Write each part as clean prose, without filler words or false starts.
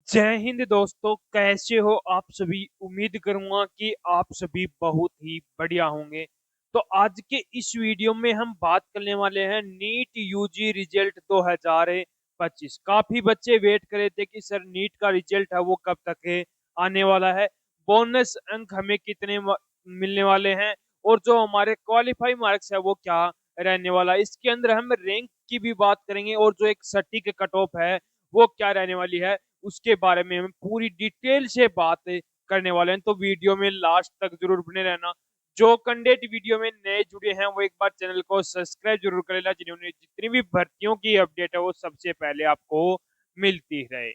जय हिंद दोस्तों, कैसे हो आप सभी। उम्मीद करूंगा कि आप सभी बहुत ही बढ़िया होंगे। तो आज के इस वीडियो में हम बात करने वाले हैं नीट यूजी रिजल्ट 2025। काफी बच्चे वेट कर रहे थे कि सर नीट का रिजल्ट है वो कब तक है आने वाला है, बोनस अंक हमें कितने मिलने वाले हैं, और जो हमारे क्वालिफाई मार्क्स है वो क्या रहने वाला है। इसके अंदर हम रैंक की भी बात करेंगे और जो एक सटीक कट ऑफ है वो क्या रहने वाली है, उसके बारे में हम पूरी डिटेल से बात करने वाले हैं। तो वीडियो में लास्ट तक जरूर बने रहना। जो कैंडिडेट वीडियो में नए जुड़े हैं वो एक बार चैनल को सब्सक्राइब जरूर कर लेना, जिन्होंने जितनी भी भर्तियों की अपडेट है वो सबसे पहले आपको मिलती रहे।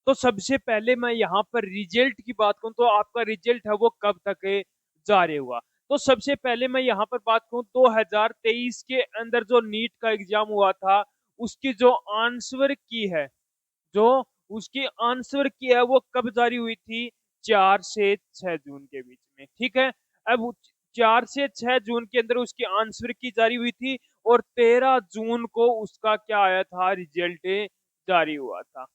तो सबसे पहले मैं यहाँ पर रिजल्ट की बात करूँ तो आपका रिजल्ट है वो कब तक जारी हुआ। तो सबसे पहले मैं यहाँ पर बात करूँ 2023 के अंदर जो नीट का एग्जाम हुआ था उसकी जो आंसर की है, जो उसकी आंसर की है वो कब जारी हुई थी, 4 से 6 जून के बीच में। ठीक है। अब 4 से 6 जून के अंदर उसकी आंसर की जारी हुई थी और 13 जून को उसका क्या आया था, रिजल्ट जारी हुआ था।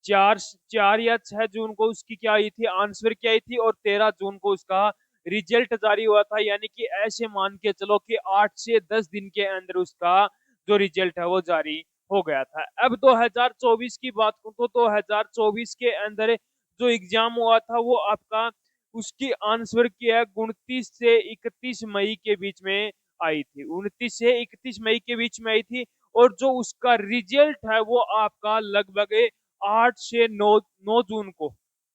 4 4 या 6 जून को उसकी क्या आई थी, आंसर क्या आई थी, और 13 जून को उसका रिजल्ट जारी हुआ था। यानी कि ऐसे मान के चलो कि 8 से 10 दिन के अंदर उसका जो रिजल्ट है वो जारी हो गया था। अब 2024 की बात करूं तो 2024 के अंदर जो एग्जाम हुआ था वो आपका, उसकी आंसर की है 29 से 31 मई के बीच में आई थी। 29 से 31 मई के बीच में आई थी। और जो उसका रिजल्ट है वो आपका लगभग 8 से 9 जून को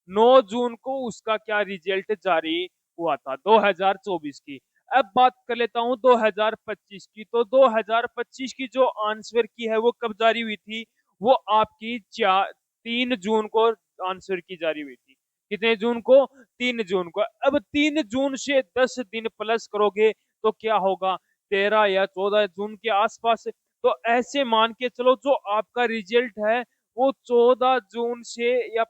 9 जून को उसका क्या रिजल्ट जारी हुआ था 2024 की। अब बात कर लेता हूं 2025 की। तो 2025 की जो आंसर की है वो कब जारी हुई थी, वो आपकी 3 जून को आंसर की जारी हुई थी। कितने जून को, 3 जून को। अब 3 जून से 10 दिन प्लस करोगे तो क्या होगा, 13 या 14 जून के आसपास। तो ऐसे मान के चलो जो आपका रिजल्ट है वो 14 जून से या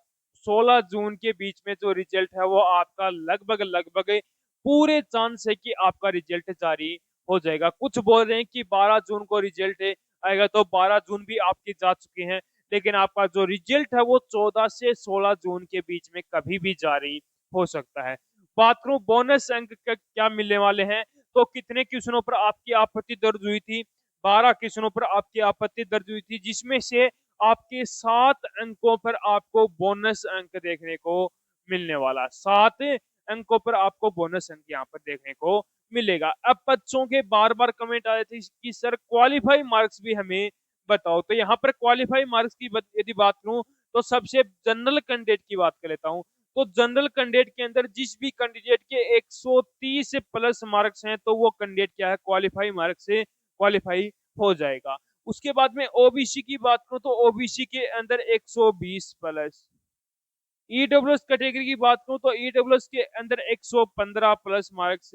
16 जून के बीच में जो रिजल्ट है वो आपका लगभग लगभग पूरे चांस है कि आपका रिजल्ट जारी हो जाएगा। कुछ बोल रहे हैं कि 12 जून को रिजल्ट आएगा, तो 12 जून भी आपकी जा चुकी हैं। लेकिन आपका जो रिजल्ट है वो 14 से 16 जून के बीच में कभी भी जारी हो सकता है। बात करूं बोनस अंक का क्या मिलने वाले हैं, तो कितने क्वेश्चनों पर आपकी आपत्ति दर्ज हुई थी, 12 क्वेश्चनों पर आपकी आपत्ति दर्ज हुई थी, जिसमें से आपके 7 अंकों पर आपको बोनस अंक देखने को मिलने वाला। 7 अंकों पर आपको बोनस अंक यहाँ पर देखने को मिलेगा। अब बच्चों के बार बार कमेंट आए थे कि सर क्वालिफाई मार्क्स भी हमें बताओ। तो यहाँ पर क्वालिफाई मार्क्स की यदि बात करूं तो सबसे जनरल कैंडिडेट की बात कर लेता हूं। तो जनरल कैंडिडेट के अंदर जिस भी कैंडिडेट के 130 प्लस मार्क्स हैं तो वो कैंडिडेट क्या है, क्वालिफाई मार्क्स से क्वालिफाई हो जाएगा। उसके बाद में ओबीसी की बात करूं तो ओबीसी के अंदर 120 प्लस। ईडब्ल्यूएस कैटेगरी की बात करूं तो ईडब्ल्यूएस के अंदर 115 प्लस मार्क्स।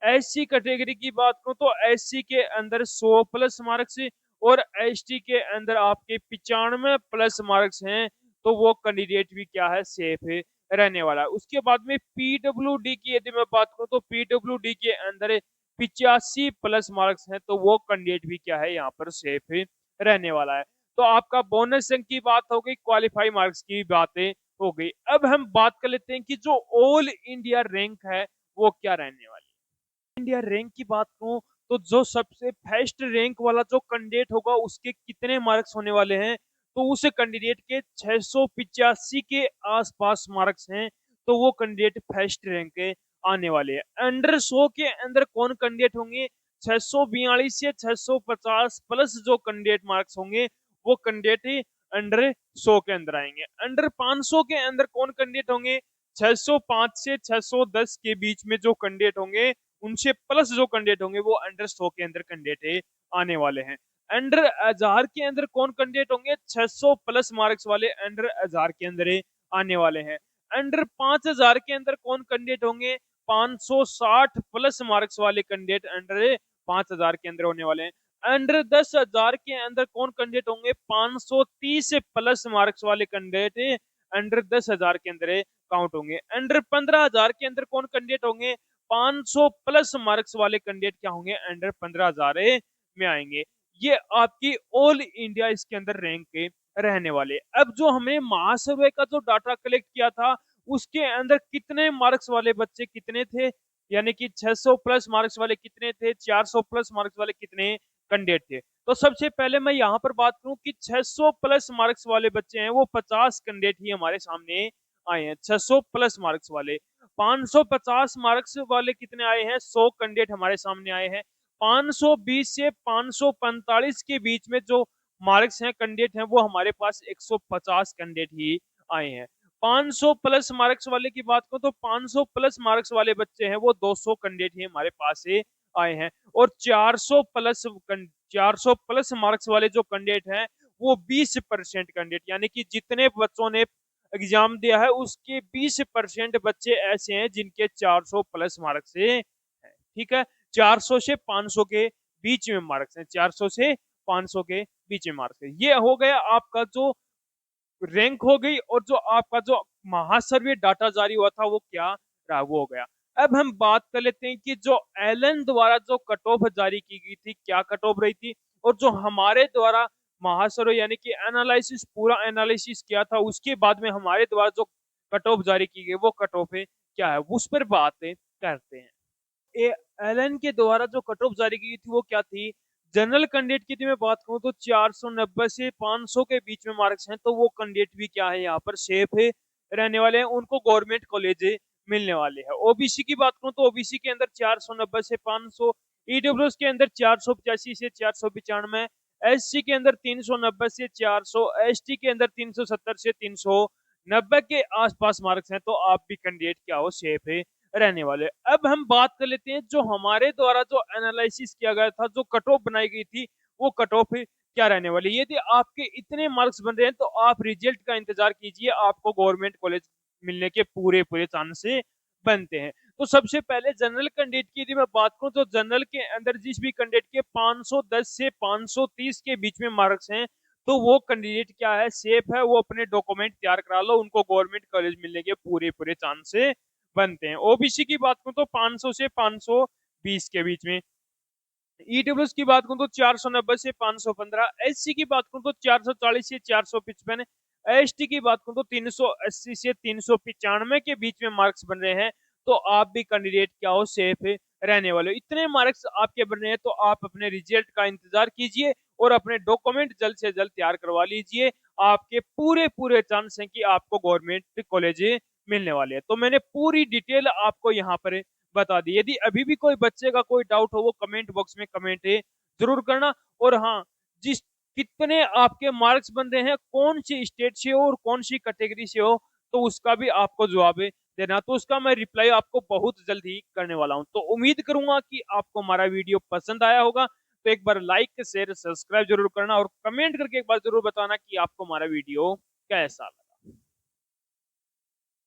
एससी कैटेगरी की बात करूं तो एससी के अंदर 100 प्लस मार्क्स। और एसटी के अंदर आपके 95 प्लस मार्क्स हैं। तो वो कैंडिडेट भी क्या है, सेफ है रहने वाला है। उसके बाद में पीडब्ल्यूडी की यदि मैं बात करूं तो पीडब्ल्यूडी के अंदर 85 प्लस मार्क्स हैं। तो वो कैंडिडेट भी क्या है, यहाँ पर सेफ रहने वाला है। तो आपका बोनस अंक की बात हो गई, क्वालिफाई मार्क्स की बातें हो गई। अब हम बात कर लेते हैं कि जो ऑल इंडिया रैंक है वो क्या रहने वाली है। इंडिया रैंक की बात करूं तो जो सबसे फर्स्ट रैंक वाला जो कैंडिडेट होगा उसके कितने मार्क्स होने वाले हैं, तो उस कैंडिडेट के 685 के आसपास मार्क्स हैं। तो वो कैंडिडेट फर्स्ट रैंक के आने वाले हैं। अंडर 100 के अंदर कौन कैंडिडेट होंगे, 642 से 650 प्लस जो कैंडिडेट मार्क्स होंगे वो कैंडिडेट अंडर 100 के अंदर आएंगे। अंडर 500 के अंदर कौन कैंडिडेट होंगे, 605 से 610 के बीच में जो कैंडिडेट होंगे उनसे प्लस जो कैंडिडेट होंगे वो अंडर 100 के अंदर कैंडिडेट आने वाले हैं। अंडर 1000 के अंदर कौन कैंडिडेट होंगे, 600 प्लस मार्क्स वाले अंडर 1000 के अंदर आने वाले हैं। अंडर 5000 के अंदर कौन कैंडिडेट होंगे, 560 प्लस मार्क्स वाले कैंडिडेट अंडर 5000 के अंदर होने वाले हैं। अंडर 10,000 के अंदर कौन कैंडिडेट होंगे, 530 प्लस मार्क्स वाले कैंडिडेट अंडर 10,000 के अंदर काउंट होंगे। अंडर 15,000 के अंदर कौन कैंडिडेट होंगे, 500 प्लस मार्क्स वाले कैंडिडेट क्या होंगे, अंडर 15,000 में आएंगे। ये आपकी ऑल इंडिया इसके अंदर रैंक के रहने वाले। अब जो हमने महासर्वे का जो डाटा कलेक्ट किया था उसके अंदर कितने मार्क्स वाले बच्चे कितने थे, यानी कि 600 प्लस मार्क्स वाले कितने थे, 400 प्लस मार्क्स वाले कितने कैंडिडेट थे। तो सबसे पहले मैं यहाँ पर बात करूं कि 600 प्लस मार्क्स वाले बच्चे हैं वो 50 कैंडिडेट ही हमारे सामने आए हैं, 600 प्लस मार्क्स वाले। 550 मार्क्स वाले कितने आए हैं, 100 कैंडिडेट हमारे सामने आए हैं। 520 से 545 के बीच में जो मार्क्स हैं कैंडिडेट हैं वो हमारे पास 150 कैंडिडेट ही आए हैं। 500 प्लस मार्क्स वाले की बात करूं तो 500 प्लस मार्क्स वाले बच्चे हैं वो 200 कैंडिडेट ही हमारे पास से आए हैं। और 400 प्लस मार्क्स वाले जो कैंडिडेट हैं वो 20% कैंडिडेट, यानी कि जितने बच्चों ने एग्जाम दिया है उसके 20% बच्चे ऐसे हैं जिनके 400 प्लस मार्क्स है। ठीक है, 400 से 500 के बीच में मार्क्स हैं, 400 से 500 के बीच में मार्क्स है। ये हो गया आपका जो रैंक हो गई, और जो आपका जो महासर्वे डाटा जारी हुआ था वो क्या रहा, वो हो गया। अब हम बात कर लेते हैं कि जो एलन द्वारा जो कट ऑफ जारी की गई थी क्या कट ऑफ रही थी, और जो हमारे द्वारा महासर्वे यानी कि एनालिसिस पूरा एनालिसिस किया था उसके बाद में हमारे द्वारा जो कट ऑफ जारी की गई वो कट ऑफ क्या है, उस पर बातें करते हैं। एलन के द्वारा जो कट ऑफ जारी की गई थी वो क्या थी, जनरल कैंडिडेट की यदि मैं बात करूं तो 490 से 500 के बीच में मार्क्स हैं, तो वो कैंडिडेट भी क्या है यहाँ पर सेफ है रहने वाले हैं, उनको गवर्नमेंट कॉलेज मिलने वाले हैं। ओबीसी की बात करूं तो ओबीसी के अंदर 490 से 500, ईडब्ल्यूएस के अंदर 485 से 495, एससी के अंदर 390 से 400, एसटी के अंदर 370 से 390 के आसपास मार्क्स हैं, तो आप भी कैंडिडेट क्या हो सेफ है रहने वाले। अब हम बात कर लेते हैं जो हमारे द्वारा जो एनालिसिस किया गया था, जो कट ऑफ बनाई गई थी वो कट ऑफ क्या रहने वाली। यदि आपके इतने मार्क्स बन रहे हैं तो आप रिजल्ट का इंतजार कीजिए, आपको गवर्नमेंट कॉलेज मिलने के पूरे पूरे चांस बनते हैं। तो सबसे पहले जनरल कैंडिडेट की यदि मैं बात करूं तो जनरल के अंदर जिस भी कैंडिडेट के 510 से 530 के बीच में मार्क्स हैं तो वो कैंडिडेट क्या है सेफ है, वो अपने डॉक्यूमेंट तैयार करा लो, उनको गवर्नमेंट कॉलेज मिलने के पूरे पूरे चांस बनते हैं। ओबीसी की बात करूं तो 500 से 520 के बीच में, ईडब्ल्यूएस की बात करूं तो 490 से 515, एससी की बात करूं तो 440 से 455, एसटी की बात करूं तो 380 से 395 के बीच में मार्क्स बन रहे हैं, तो आप भी कैंडिडेट क्या हो सेफ रहने वाले। इतने मार्क्स आपके बन रहे हैं तो आप अपने रिजल्ट का इंतजार कीजिए और अपने डॉक्यूमेंट जल्द से जल्द तैयार करवा लीजिए, आपके पूरे पूरे चांस हैं कि आपको गवर्नमेंट कॉलेज मिलने वाले हैं। तो मैंने पूरी डिटेल आपको यहाँ पर बता दी। यदि अभी भी कोई बच्चे का कोई डाउट हो वो कमेंट बॉक्स में कमेंट जरूर करना। और हाँ, जिस कितने आपके मार्क्स बन रहे हैं, कौन सी स्टेट से हो और कौन सी कैटेगरी से हो, तो उसका भी आपको जवाब देना, तो उसका मैं रिप्लाई आपको बहुत जल्द ही करने वाला हूं। तो उम्मीद करूंगा कि आपको हमारा वीडियो पसंद आया होगा, तो एक बार लाइक शेयर सब्सक्राइब जरूर करना और कमेंट करके एक बार जरूर बताना कि आपको हमारा वीडियो कैसा लगा।